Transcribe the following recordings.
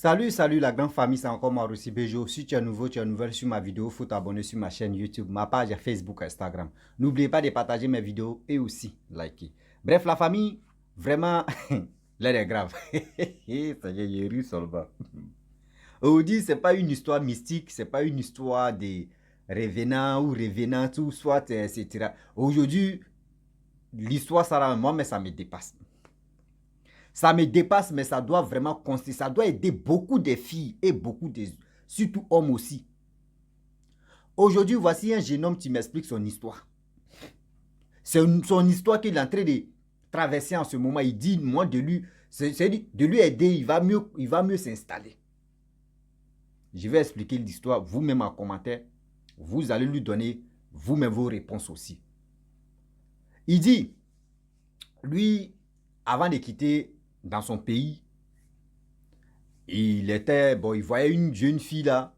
Salut la grande famille, c'est encore moi Russi Bejo. Si tu es nouveau, tu es nouvelle sur ma vidéo, il faut t'abonner sur ma chaîne YouTube, ma page Facebook, Instagram. N'oubliez pas de partager mes vidéos et aussi liker. Bref, la famille, vraiment, l'air est grave. Ça y est, il rit seulement. Aujourd'hui, ce n'est pas une histoire mystique, ce n'est pas une histoire de revenants ou revenantes ou soit, etc. Aujourd'hui, l'histoire, ça, moi, mais ça me dépasse. Ça me dépasse, mais ça doit vraiment consister, ça doit aider beaucoup de filles et beaucoup de, surtout hommes aussi. Aujourd'hui, voici un jeune homme qui m'explique son histoire. C'est son histoire qu'il est en train de traverser en ce moment. Il dit, moi, de lui aider, il va mieux s'installer. Je vais expliquer l'histoire vous-même en commentaire. Vous allez lui donner vous-même vos réponses aussi. Il dit, lui, avant de quitter dans son pays, il voyait une jeune fille là,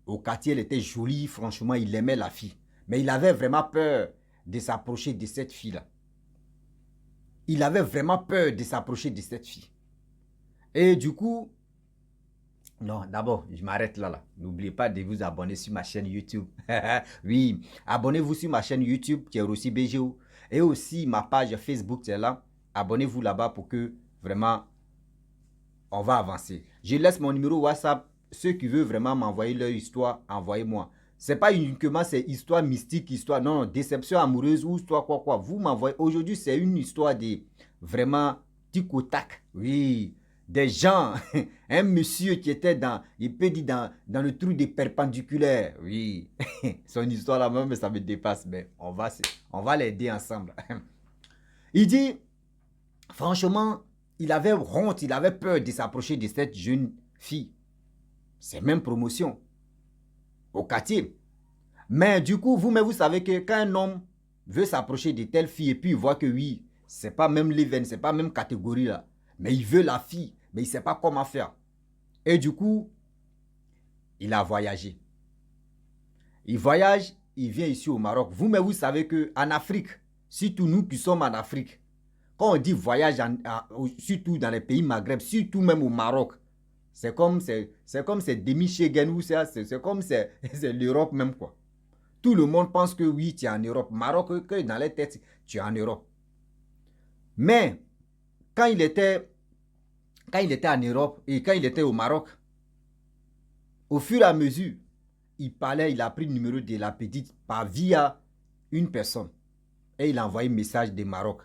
au quartier, elle était jolie, franchement, il aimait la fille. Mais il avait vraiment peur de s'approcher de cette fille-là. Il avait vraiment peur de s'approcher de cette fille. Et du coup, non, d'abord, je m'arrête là. N'oubliez pas de vous abonner sur ma chaîne YouTube. Oui, abonnez-vous sur ma chaîne YouTube qui est aussi BGO. Et aussi ma page Facebook qui est là. Abonnez-vous là-bas pour que vraiment on va avancer. Je laisse mon numéro WhatsApp. Ceux qui veulent vraiment m'envoyer leur histoire, envoyez-moi. C'est pas uniquement c'est histoire mystique, histoire, non, déception amoureuse ou histoire quoi. Vous m'envoyez. Aujourd'hui, c'est une histoire de vraiment tic au tac. Oui, des gens, un monsieur qui était dans, il peut dire dans le trou des perpendiculaires. Oui, son histoire là-même, ça me dépasse, mais on va l'aider ensemble. Il dit, franchement, il avait honte, il avait peur de s'approcher de cette jeune fille. C'est même promotion au quartier. Mais du coup, vous savez que quand un homme veut s'approcher de telle fille et puis il voit que oui, c'est pas même les veines, c'est pas même catégorie là, mais il veut la fille, mais il sait pas comment faire. Et du coup, il a voyagé. Il voyage, il vient ici au Maroc. Vous savez que en Afrique, surtout nous qui sommes en Afrique, quand on dit voyage, surtout dans les pays Maghreb, surtout même au Maroc, c'est comme c'est demi-Schengen ou c'est comme c'est l'Europe même quoi. Tout le monde pense que oui, tu es en Europe. Maroc, que dans les têtes, tu es en Europe. Mais quand il était en Europe et quand il était au Maroc, au fur et à mesure, il parlait, il a pris le numéro de la petite par via une personne. Et il a envoyé un message de Maroc.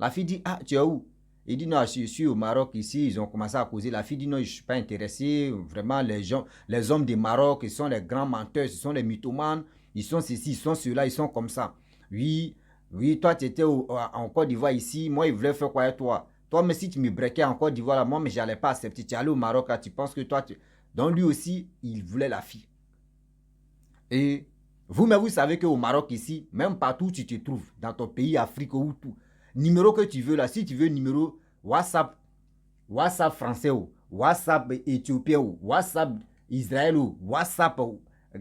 La fille dit, ah, tu es où? Il dit, non, je suis au Maroc ici. Ils ont commencé à causer. La fille dit, non, je ne suis pas intéressé. Vraiment, les hommes du Maroc, ils sont les grands menteurs, ils sont les mythomanes. Ils sont ceci, ils sont cela, ils sont comme ça. Oui, oui, toi, tu étais en Côte d'Ivoire ici. Moi, ils voulaient faire quoi avec toi? Toi, mais si tu me breakais en Côte d'Ivoire, là, moi, mais je n'allais pas accepter. Tu es allé au Maroc, là, tu penses que toi, Donc, lui aussi, il voulait la fille. Et vous savez qu'au Maroc ici, même partout où tu te trouves, dans ton pays, Afrique ou tout, numéro que tu veux là, si tu veux numéro WhatsApp, WhatsApp français ou WhatsApp éthiopien ou WhatsApp Israël ou WhatsApp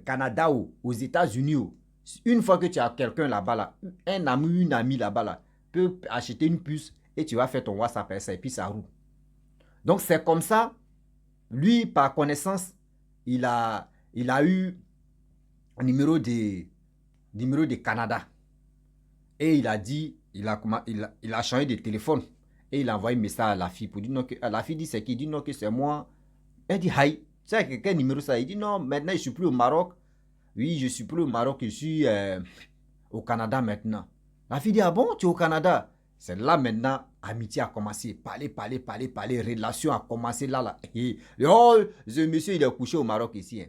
Canada ou aux États-Unis ou, une fois que tu as quelqu'un là-bas, là, un ami, une amie là-bas, là, peut acheter une puce et tu vas faire ton WhatsApp et puis ça roule. Donc c'est comme ça, lui par connaissance, il a eu un numéro de Canada. Et il a dit, il a changé de téléphone. Et il a envoyé un message à la fille pour dire non, que, la fille dit c'est qui? Il dit non, que c'est moi. Elle dit, hi, tu sais quel numéro ça? Il dit non, maintenant je suis plus au Maroc. Oui, je suis plus au Maroc, je suis au Canada maintenant. La fille dit, ah bon, tu es au Canada? C'est là maintenant, amitié a commencé. Parler, relation a commencé là. Et, oh, ce monsieur, il est couché au Maroc ici. Hein.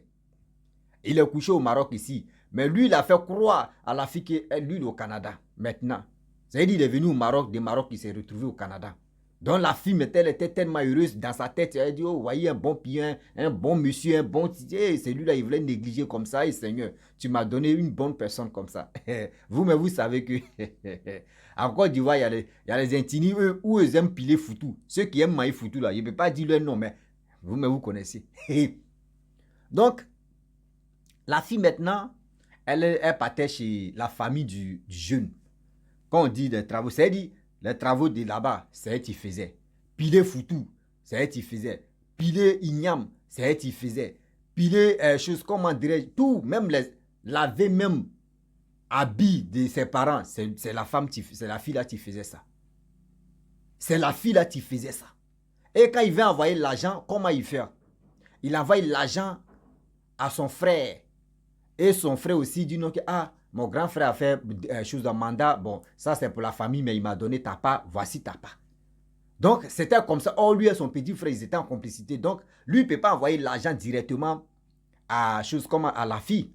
Il est couché au Maroc ici. Mais lui, il a fait croire à la fille que lui, il est au Canada. Maintenant. C'est-à-dire qu'il est venu au Maroc, des Maroc, il s'est retrouvé au Canada. Donc la fille, elle était tellement heureuse dans sa tête. Elle dit, oh, voyez un bon pion, un bon monsieur, un bon... C'est lui-là, il voulait négliger comme ça. Et Seigneur, tu m'as donné une bonne personne comme ça. Vous savez que... En Côte d'Ivoire, il y a les intinis, eux, où ils aiment piler foutu. Ceux qui aiment maïs foutu, là, je ne peux pas dire leur nom, mais vous connaissez. Donc, la fille maintenant, elle partait chez la famille du jeune. Quand on dit des travaux, c'est dit, les travaux de là-bas, c'est elle qui faisait. Piler foutu, c'est elle qui faisait. Piler igname, c'est elle qui faisait. Piler choses, comment dirais-je, tout, même laver même habits de ses parents, c'est la femme, c'est la fille là qui faisait ça. C'est la fille là qui faisait ça. Et quand il veut envoyer l'argent, comment il fait? Il envoie l'argent à son frère. Et son frère aussi dit non, que mon grand frère a fait chose de mandat. Bon, ça c'est pour la famille, mais il m'a donné ta part. Voici ta part. Donc, c'était comme ça. Or, lui et son petit frère, ils étaient en complicité. Donc, lui, il ne peut pas envoyer l'argent directement à chose comme à la fille.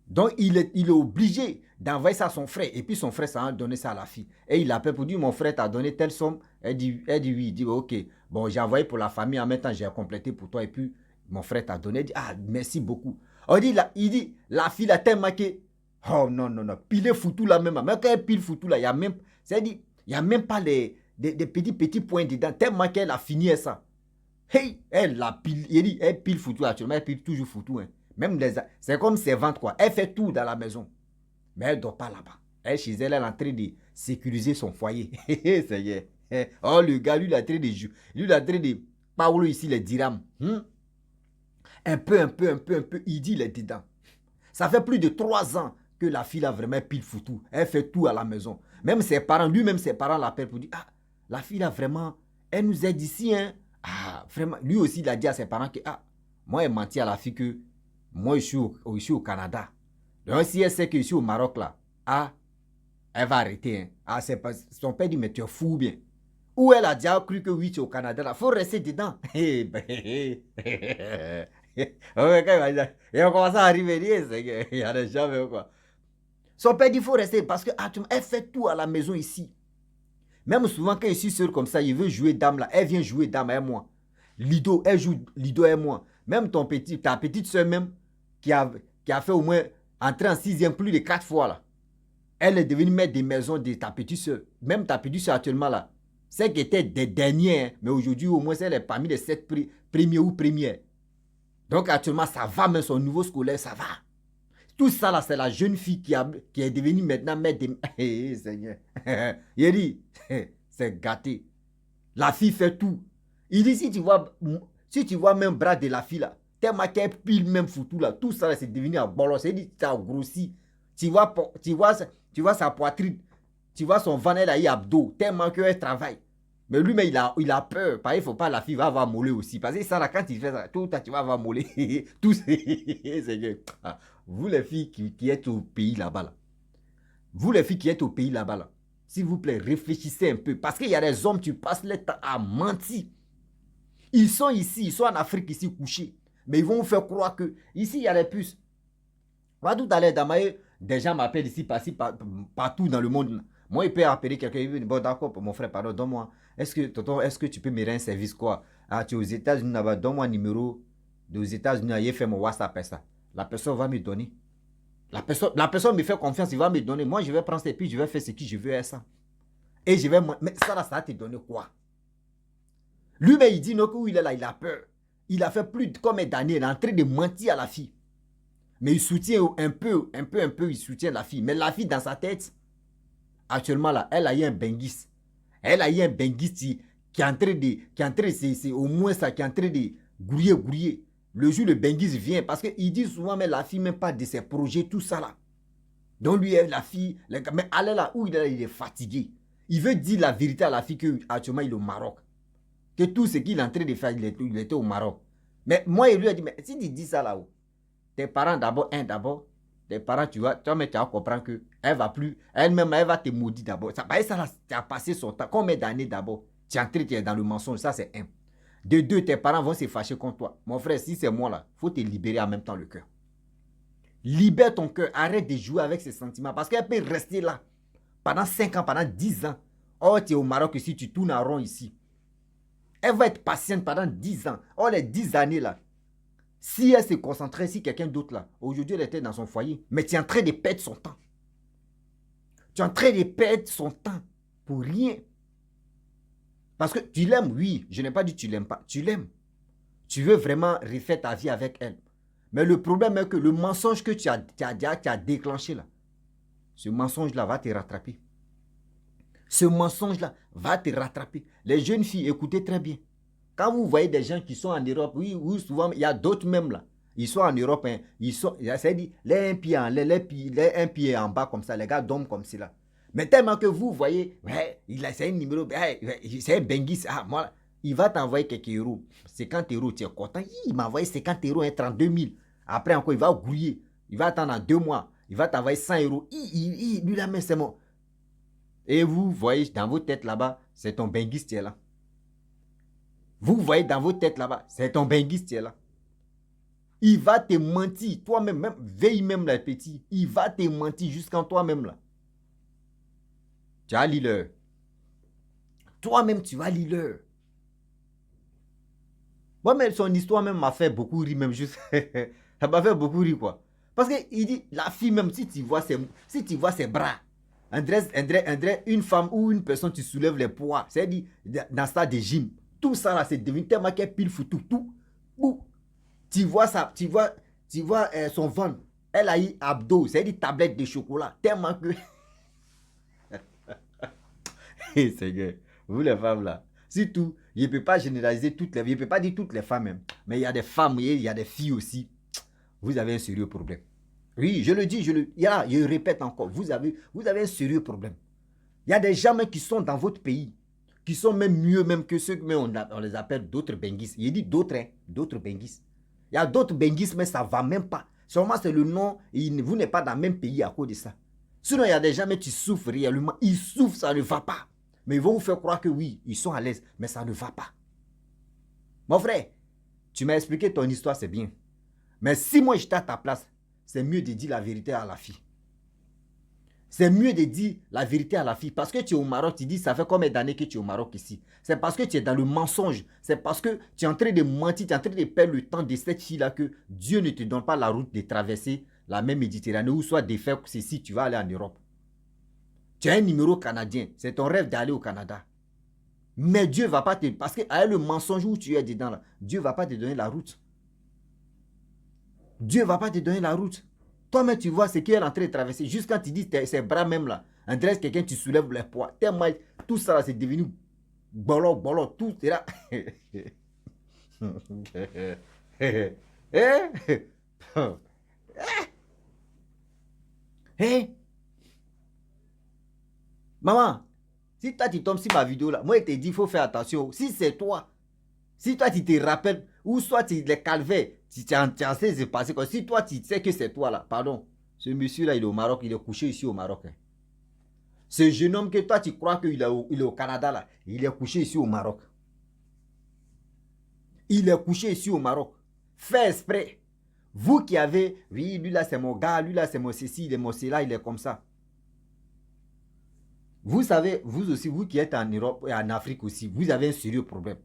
Donc, il est obligé d'envoyer ça à son frère. Et puis, son frère, ça a donné ça à la fille. Et il appelle pour dire, mon frère t'a donné telle somme. Elle dit oui. Il dit, ok. Bon, j'ai envoyé pour la famille. En même temps, j'ai complété pour toi. Et puis, mon frère t'a donné. Il dit, merci beaucoup. Il dit, la fille a tellement que, oh non, pile foutu là même. Même quand elle pile foutu là, il n'y a même pas des petits points dedans. Tellement qu'elle a fini ça. Hey, elle pile, elle pile foutu actuellement. Elle pile toujours foutu. Hein. Même c'est comme ses ventes quoi. Elle fait tout dans la maison. Mais elle ne dort pas là-bas. Elle, chez elle, elle est en train de sécuriser son foyer. Ça y est. Oh, le gars, lui, il a train de jouer. Lui, il a train de Paulo ici, les dirhams. Un peu, il dit, il est dedans. Ça fait plus de 3 ans que la fille a vraiment pile foutu. Elle fait tout à la maison. Même ses parents, lui-même ses parents l'appellent pour dire, la fille a vraiment, elle nous aide ici, hein. Vraiment. Lui aussi, il a dit à ses parents que, moi, il menti à la fille que, moi, je suis au Canada. Donc, si elle sait que je suis au Maroc, là, elle va arrêter, hein. C'est pas, son père dit, mais tu es fou bien. Ou elle a déjà cru que oui, tu es au Canada, là. Faut rester dedans. Et on commence à arriver, il y a des gens, quoi. Son père dit, il faut rester parce que elle fait tout à la maison ici. Même souvent, quand je suis seul comme ça, il veut jouer dame là. Elle vient jouer dame avec moi. Lido, elle joue Lido avec moi. Même ta petite soeur même, qui a fait au moins entrer en 6e plus de 4 fois là. Elle est devenue maître des maisons de ta petite soeur. Même ta petite soeur actuellement là. Celle qui était des dernières, mais aujourd'hui au moins elle est parmi les 7 premiers ou premières. Donc actuellement ça va, même son niveau scolaire, ça va. Tout ça là, c'est la jeune fille qui est devenue maintenant maître des... Seigneur. Il dit, c'est gâté. La fille fait tout. Il dit, si tu vois même bras de la fille là, tellement qu'elle pile même foutu là, tout ça là, c'est devenu un bolos. Il dit, ça a grossi. Tu vois sa poitrine, tu vois son ventre, elle a eu abdos, tellement qu'elle travaille. Mais lui, mais il a peur. Pareil, il ne faut pas, la fille va avoir mollet aussi. Parce que ça, là, quand il fait ça, tout, tu vas avoir mollet. Tout, c'est que, vous, les filles qui êtes au pays là-bas, là. Vous, les filles qui êtes au pays là-bas, là. S'il vous plaît, réfléchissez un peu. Parce qu'il y a des hommes, tu passes le temps à mentir. Ils sont ici, ils sont en Afrique ici couchés. Mais ils vont vous faire croire que ici, il y a les puces. Moi, tout à l'heure, Damaye, des gens m'appellent ici, partout dans le monde. Moi, il peut appeler quelqu'un, il dit, bon, d'accord, mon frère, pardon, donne-moi. Est-ce que tu peux me rendre un service, quoi? Tu es aux États-Unis, là-bas, donne-moi un numéro aux États-Unis, il fait mon WhatsApp et ça. La personne va me donner. La personne me fait confiance, il va me donner. Moi, je vais prendre ça et puis je vais faire ce que je veux avec ça. Et je vais... Mais ça, là, ça va te donner quoi? Lui, mais il dit, non, où il est là, il a peur. Il a fait plus de combien d'années, il est en train de mentir à la fille. Mais il soutient un peu, il soutient la fille. Mais la fille, dans sa tête, actuellement, là, elle a eu un benguis. Elle a eu un benguis qui est en train de, c'est au moins ça, qui est en train de grouiller. Le jour, le benguis vient, parce qu'il dit souvent, mais la fille, même pas de ses projets, tout ça là. Donc lui, la fille, mais elle est là où il est fatigué. Il veut dire la vérité à la fille qu'actuellement, il est au Maroc. Que tout ce qu'il est en train de faire, il était au Maroc. Mais moi, il lui a dit, mais si tu dis ça là-haut, tes parents d'abord, tes parents, tu vas comprendre que elle va plus, elle-même, elle va te maudire d'abord. Ça là, tu as passé son temps. Combien d'années d'abord? Tu es dans le mensonge, ça c'est un. De deux, tes parents vont se fâcher contre toi. Mon frère, si c'est moi là, il faut te libérer en même temps le cœur. Libère ton cœur, arrête de jouer avec ces sentiments. Parce qu'elle peut rester là pendant 5 ans, pendant 10 ans. Oh, tu es au Maroc ici, tu tournes en rond ici. Elle va être patiente pendant 10 ans. Oh, les 10 années là. Si elle se concentrait sur quelqu'un d'autre là, aujourd'hui elle était dans son foyer, mais tu es en train de perdre son temps. Tu es en train de perdre son temps pour rien. Parce que tu l'aimes, oui. Je n'ai pas dit que tu l'aimes pas. Tu l'aimes. Tu veux vraiment refaire ta vie avec elle. Mais le problème est que le mensonge que tu as déclenché là, ce mensonge-là va te rattraper. Ce mensonge-là va te rattraper. Les jeunes filles, écoutez très bien. Quand vous voyez des gens qui sont en Europe, oui, oui souvent, il y a d'autres même là. Ils sont en Europe, hein, c'est-à-dire, les un pied en bas comme ça, les gars dorment comme cela. Mais tellement que vous voyez, ouais, c'est un numéro, ouais, c'est un Bengis, ah, moi, il va t'envoyer quelques euros. 50 euros, tu es content. Il m'a envoyé 50 euros, 32 000. Après encore, il va grouiller. Il va attendre en 2 mois. Il va t'envoyer 100 euros. Lui, la main, c'est mon. Et vous voyez dans vos têtes là-bas, c'est ton Bengis qui est là. Vous voyez dans vos têtes là-bas, c'est ton Bengis qui est là. Il va te mentir, toi-même, même, veille même là, petit. Il va te mentir jusqu'en toi-même là. Tu as l'heure. Toi-même, tu vas lire l'heure. Moi, mais son histoire même m'a fait beaucoup rire, même juste. Ça m'a fait beaucoup rire, quoi. Parce qu'il dit, la fille, même si tu vois ses bras, André, une femme ou une personne, tu soulèves les poids, c'est-à-dire, dans ça de gym, tout ça là, c'est devenu tellement qu'elle pile foutu, tout. Tu vois ça, tu vois son ventre. Elle a eu abdos, c'est-à-dire tablette de chocolat, tellement que. Seigneur, vous les femmes là, surtout, je ne peux pas généraliser toutes les, je ne peux pas dire toutes les femmes même, mais il y a des femmes, il y a des filles aussi, vous avez un sérieux problème. Oui, je le dis, je le répète encore, vous avez un sérieux problème. Il y a des gens qui sont dans votre pays, qui sont même mieux même que ceux, mais on les appelle d'autres benguis. Il dit d'autres, hein, d'autres benguis. Il y a d'autres benguis, mais ça ne va même pas. Seulement c'est le nom, vous n'êtes pas dans le même pays à cause de ça. Sinon, il y a des gens qui souffrent réellement, ils souffrent, ça ne va pas. Mais ils vont vous faire croire que oui, ils sont à l'aise, mais ça ne va pas. Mon frère, tu m'as expliqué ton histoire, c'est bien. Mais si moi j'étais à ta place, c'est mieux de dire la vérité à la fille. C'est mieux de dire la vérité à la fille. Parce que tu es au Maroc, tu dis, ça fait combien d'années que tu es au Maroc ici? C'est parce que tu es dans le mensonge. C'est parce que tu es en train de mentir, tu es en train de perdre le temps de cette fille-là que Dieu ne te donne pas la route de traverser la même Méditerranée ou soit de faire ceci, tu vas aller en Europe. Tu as un numéro canadien. C'est ton rêve d'aller au Canada. Mais Dieu ne va pas te... Parce qu'avec le mensonge où tu es dedans, là, Dieu ne va pas te donner la route. Dieu ne va pas te donner la route. Toi-même, tu vois ce qu'il est en train de traverser. Juste quand tu dis ses bras même là, en dresse quelqu'un, tu soulèves les poids. Tellement, tout ça là, c'est devenu bolo, bolo, tout est là. Maman, si toi tu tombes sur ma vidéo là, moi je te dis, il faut faire attention. Si c'est toi, si toi tu te rappelles, ou soit tu les calvais, tu sais c'est passé quoi. Si toi tu sais que c'est toi là, pardon, ce monsieur là il est au Maroc, il est couché ici au Maroc. Hein. Ce jeune homme que toi tu crois qu'il est au Canada là, il est couché ici au Maroc. Il est couché ici au Maroc. Fais exprès. Vous qui avez, oui, lui là c'est mon gars, lui là c'est mon ceci, il est mon cela, il est comme ça. Vous savez, vous aussi, vous qui êtes en Europe et en Afrique aussi, vous avez un sérieux problème.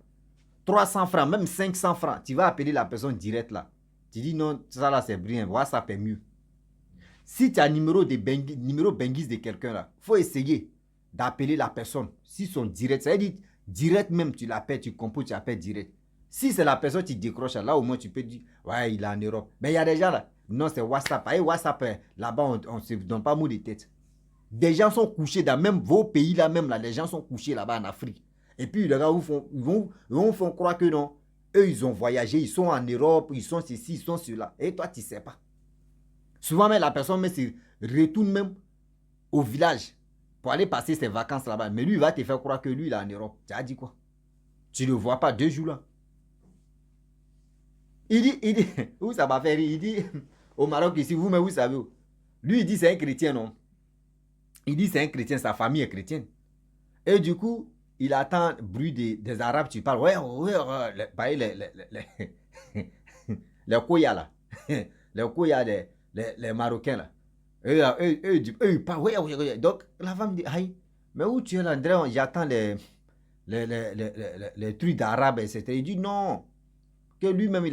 300 francs, même 500 francs, tu vas appeler la personne directe là. Tu dis non, ça là c'est brillant, WhatsApp est mieux. Si tu as un numéro Bengis de quelqu'un là, il faut essayer d'appeler la personne. Si son direct, ça veut dire direct même, tu l'appelles, tu composes, tu appelles direct. Si c'est la personne qui décroche, là au moins tu peux dire, ouais, il est en Europe. Mais il y a des gens là, non, c'est WhatsApp. Et WhatsApp, là-bas, on ne se donne pas mot de tête. Des gens sont couchés dans même vos pays là, même là, les gens sont couchés là-bas en Afrique. Et puis les gars, ils vont croire que non, eux, ils ont voyagé, ils sont en Europe, ils sont ceci, ils sont cela. Et toi, tu ne sais pas. Souvent, même la personne se retourne même au village pour aller passer ses vacances là-bas. Mais lui, il va te faire croire que lui, il est en Europe. Tu as dit quoi? Tu ne le vois pas 2 jours là. Il dit, où ça m'a fait rire? Il dit, au Maroc ici, vous-même, vous savez. Lui, il dit, c'est un chrétien, non? Il dit, c'est un chrétien, sa famille est chrétienne. Et du coup, il attend le bruit des Arabes, tu parles, ouais, les Koya là. Les Koya, les Marocains là. Eux, ils parlent, ouais. Donc, la femme dit, aïe, mais où tu es là, André? J'attends les trucs d'Arabes, etc. Il dit, non, que lui-même,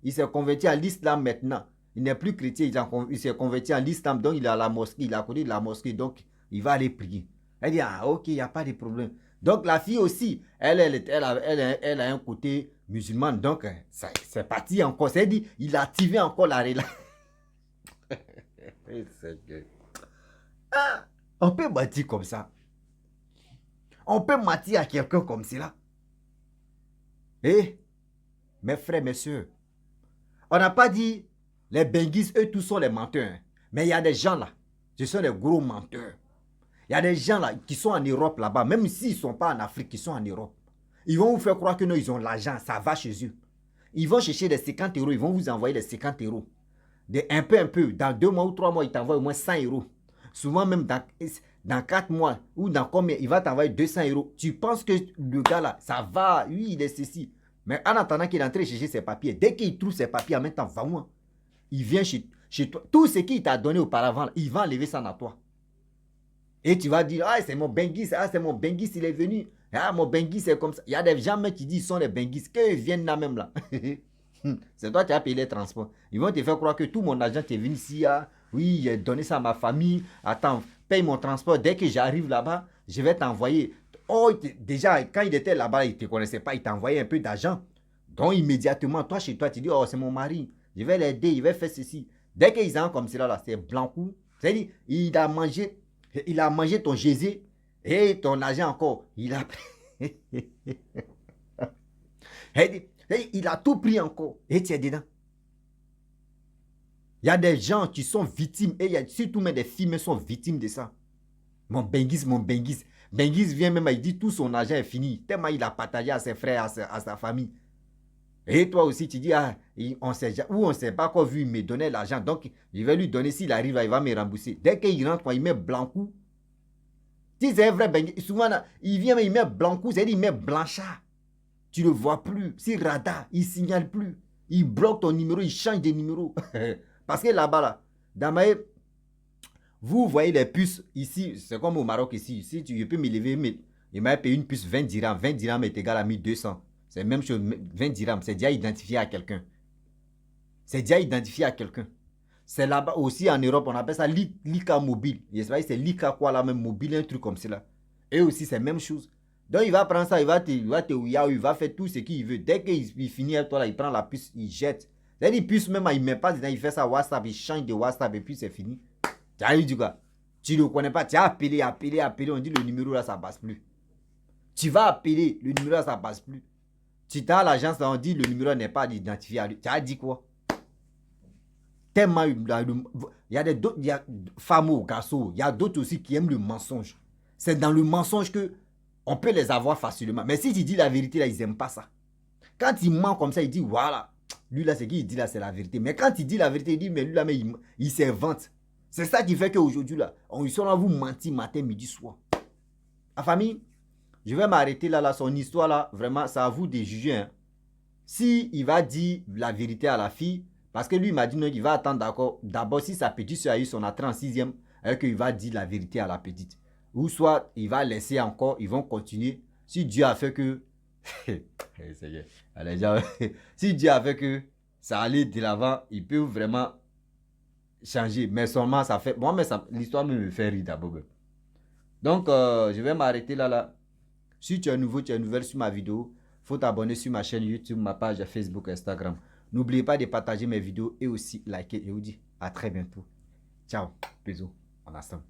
il s'est converti à l'islam maintenant. Il n'est plus chrétien, il s'est converti à l'islam, donc il est à la mosquée, il a connu de la mosquée, donc il va aller prier. Elle dit, ah ok, il n'y a pas de problème. Donc la fille aussi, elle a un côté musulman, donc c'est parti encore. C'est-à-dire, il a activé encore la relation. On peut mentir comme ça. On peut mentir à quelqu'un comme cela. Eh, mes frères, mes soeurs, on n'a pas dit les Benguis, eux tous sont les menteurs. Hein. Mais il y a des gens là, ce sont des gros menteurs. Il y a des gens là qui sont en Europe là-bas, même s'ils ne sont pas en Afrique, ils sont en Europe. Ils vont vous faire croire que non, ils ont l'argent, ça va chez eux. Ils vont chercher des 50 euros, ils vont vous envoyer les 50 euros. Un peu. Dans 2 mois ou 3 mois, ils t'envoient au moins 100 euros. Souvent même dans 4 mois ou dans combien, il va t'envoyer 200 euros. Tu penses que le gars là, ça va, oui, il est ceci. Mais en attendant qu'il est en train de chercher ses papiers, dès qu'il trouve ses papiers en même temps, va-moi. Il vient chez toi. Tout ce qu'il t'a donné auparavant, il va enlever ça à toi. Et tu vas dire, ah, c'est mon Benguis, ah, c'est mon Benguis, il est venu. Ah, mon Benguis, c'est comme ça. Il y a des gens même qui disent qu'ils sont les Benguis, qu'ils viennent là même là. C'est toi qui as payé les transports. Ils vont te faire croire que tout mon argent est venu ici. Ah, oui, j'ai donné ça à ma famille. Attends, paye mon transport. Dès que j'arrive là-bas, je vais t'envoyer. Oh, déjà, quand il était là-bas, il ne te connaissait pas, il t'envoyait un peu d'argent. Donc, immédiatement, toi, chez toi, tu dis, oh, c'est mon mari. Je vais l'aider, il va faire ceci. Dès qu'ils ont comme cela, là, c'est blanc coup. C'est-à-dire, il a mangé ton Jésus et ton argent encore. Il a pris. Il a tout pris encore. Et tu es dedans. Il y a des gens qui sont victimes. Et il y a surtout même des filles sont victimes de ça. Mon Benguis, mon Benguis. Benguis vient même, il dit tout son argent est fini. Tellement il a partagé à ses frères, à sa famille. Et toi aussi, tu dis, ah, on ne s'est pas encore vu, il me donnait l'argent. Donc, je vais lui donner, s'il arrive, il va me rembourser. Dès qu'il rentre, il met blanc coup. Si c'est vrai, Benguis, souvent, il vient, il met blanc coup, c'est-à-dire il met blanchard. Tu ne le vois plus. Si radar, il ne signale plus. Il bloque ton numéro, il change de numéro. Parce que là-bas, là, dans vous voyez les puces ici, c'est comme au Maroc ici. Si tu peux me lever, il m'a payé une puce 20 dirhams. 20 dirhams est égal à 1200. C'est la même chose, 20 dirhams, c'est déjà identifié à quelqu'un. C'est déjà identifié à quelqu'un. C'est là-bas aussi en Europe, on appelle ça l'ICA mobile. C'est l'ICA quoi là, même mobile, un truc comme cela. Et aussi, c'est la même chose. Donc, il va prendre ça, il va faire tout ce qu'il veut. Dès qu'il finit avec toi, là, il prend la puce, il jette. C'est-à-dire, puce même, il ne met pas dedans, il fait ça WhatsApp, il change de WhatsApp et puis c'est fini. Tu as eu du quoi? Tu ne le connais pas, tu as appelé, on dit le numéro là, ça ne passe plus. Tu vas appeler, le numéro là, ça ne passe plus. Tu t'as l'agence là, on dit le numéro n'est pas identifié à lui. Tu as dit quoi? Tellement, il y a des femmes ou garçons, il y a d'autres aussi qui aiment le mensonge. C'est dans le mensonge que on peut les avoir facilement. Mais si tu dis la vérité, là, ils n'aiment pas ça. Quand il ment comme ça, il dit, voilà, lui là, c'est qui il dit là, c'est la vérité. Mais quand il dit la vérité, il dit, mais lui là, mais il s'invente. C'est ça qui fait qu'aujourd'hui, là, ils sont là, vous mentir matin, midi, soir. La famille, je vais m'arrêter là, son histoire là, vraiment, c'est à vous de juger. Hein. Si il va dire la vérité à la fille, parce que lui, il m'a dit, non, il va attendre d'accord. D'abord, si sa petite soeur a eu son entrée en 6e, qu'il va dire la vérité à la petite. Ou soit, il va laisser encore, ils vont continuer. Si Dieu a fait que... si Dieu a fait que ça allait de l'avant, il peut vraiment changer. Mais seulement, ça fait... Moi, mais l'histoire me fait rire d'abord. Donc, je vais m'arrêter là. Si tu es nouveau, tu es nouvelle sur ma vidéo, il faut t'abonner sur ma chaîne YouTube, ma page Facebook, Instagram. N'oubliez pas de partager mes vidéos et aussi liker. Et je vous dis à très bientôt. Ciao. Bisous. En ensemble.